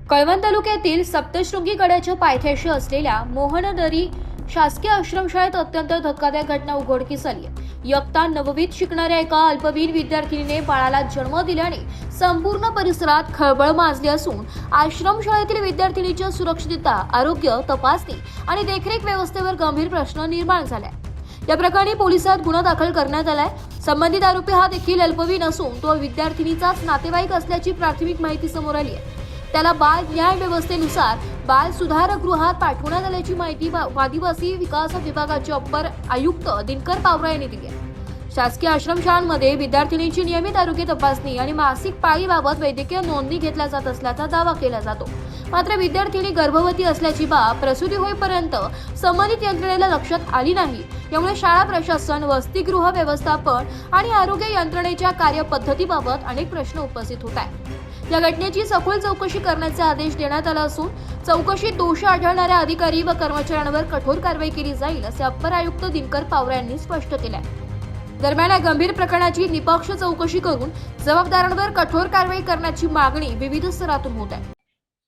कळवण तालुक्यातील सप्तशृंगी गडाच्या पायथ्याशी असलेल्या मोहनदरी शासकीय आश्रमशाळेत अत्यंत धक्कादायक घटना उघडकीस आली आहे. इयत्ता 9वीत शिकणाऱ्या एका अल्पवयीन विद्यार्थिनीने बाळाला जन्म दिल्याने संपूर्ण परिसरात खळबळ माजली असून आश्रमशाळेतील विद्यार्थिनीच्या सुरक्षितता, आरोग्य तपासणी आणि देखरेख व्यवस्थेवर गंभीर प्रश्न निर्माण झालाय. या प्रकरणी पोलिसात गुन्हा दाखल करण्यात आलाय. संबंधित आरोपी हा देखील अल्पवयीन असून तो विद्यार्थिनीचाच नातेवाईक असल्याची प्राथमिक माहिती समोर आली आहे. त्याला बाल न्याय व्यवस्थेनुसार बाल सुधारगृहात पाठवण्यात आल्याची माहिती आदिवासी विकास विभागाचे अप्पर आयुक्त दिनकर पावरा यांनी दिली आहे. शासकीय आश्रमशाळांमध्ये विद्यार्थिनींची नियमित आरोग्य तपासणी आणि मासिक पाळीबाबत वैद्यकीय नोंदणी घेतल्या जात असल्याचा दावा केला जातो. मात्र विद्यार्थिनी गर्भवती असल्याची बाब प्रसूती होईपर्यंत संबंधित यंत्रणेला लक्षात आली नाही. यामुळे शाळा प्रशासन, वसतिगृह व्यवस्थापन आणि आरोग्य यंत्रणेच्या कार्यपद्धतीबाबत अनेक प्रश्न उपस्थित होत आहेत. या घटनेची सखोल चौकशी करण्याचे आदेश देण्यात आले असून चौकशीत दोषी आढळणाऱ्या अधिकारी व कर्मचाऱ्यांवर कठोर कारवाई केली जाईल असे अप्पर आयुक्त दिनकर पावरा यांनी स्पष्ट केले आहे. दरम्यान या गंभीर प्रकरणाची निपक्ष चौकशी करून जबाबदारांवर कठोर कारवाई करण्याची मागणी विविध स्तरातून होत आहे.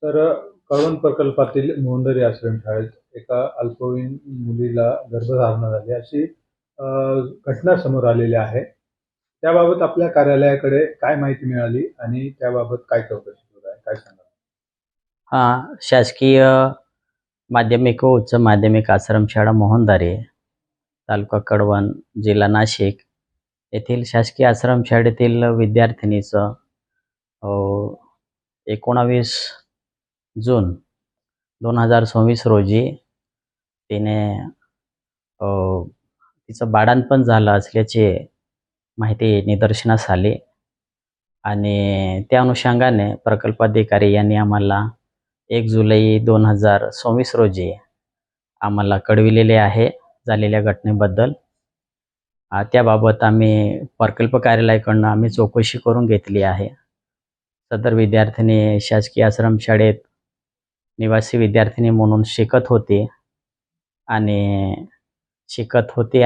तर कळवण प्रकल्पातील मोहनदरी आश्रमशाळेत एका अल्पवयीन मुलीला गर्भधारणा झाली अशी घटना समोर आलेली आहे. त्याबाबत आपल्या कार्यालयाकडे काय माहिती मिळाली आणि त्याबाबत काय चौकशी सुरू आहे, काय सांगा? शासकीय माध्यमिक व उच्च माध्यमिक आश्रमशाळा मोहनदारी, तालुका कळवण, जिल्हा नाशिक येथील शासकीय आश्रमशाळेतील विद्यार्थिनीचं 19 जून 2024 रोजी तिचं बाळंतपण झालं असल्याची माहिती निदर्शनास आली आणि त्या अनुषंगाने प्रकल्पाधिकारी यांनी आम्हाला 1 जुलै 2024 रोजी आम्हाला कळविलेले आहे झालेल्या घटनेबद्दल. त्याबाबत आम्ही प्रकल्प कार्यालयाकडून आम्ही चौकशी करून घेतली आहे. सदर विद्यार्थिनी शासकीय आश्रमशाळेत निवासी विद्यार्थिनी म्हणून शिकत होती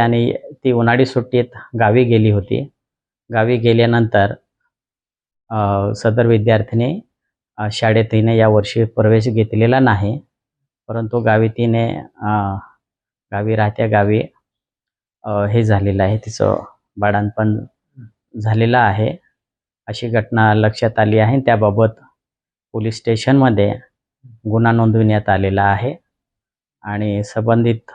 आणि ती उन्हाळी सुट्टीत गावी गेली होती. गावी गेल्यानंतर सदर विद्यार्थिनी शाळेत तिने यावर्षी प्रवेश घेतलेला नाही, परंतु गावी राहत्या गावी हे झालेलं आहे, तिचं बाळंतपण झालेलं आहे अशी घटना लक्षात आली आहे. त्याबाबत पोलीस स्टेशनमध्ये गुन्हा नोंदविण्यात आलेला आहे आणि संबंधित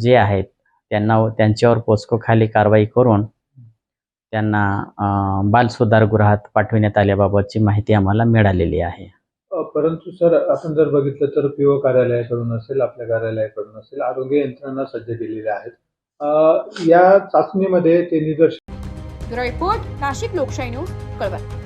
जे आहेत त्यांच्यावर पोस्कोखाली कारवाई करून त्यांना बाल सुधारगृहात पाठविण्यात आल्याबाबतची माहिती आम्हाला मिळालेली आहे. परंतु सर, आपण जर बघितलं तर पीओ कार्यालयाकडून असेल, आपल्या कार्यालयाकडून असेल, आरोग्य यंत्रणा सज्ज केलेल्या आहेत. या चाचणीमध्ये ते निदर्शन. ब्युरो रिपोर्ट, नाशिक लोकशाही न्यूज, कळवण.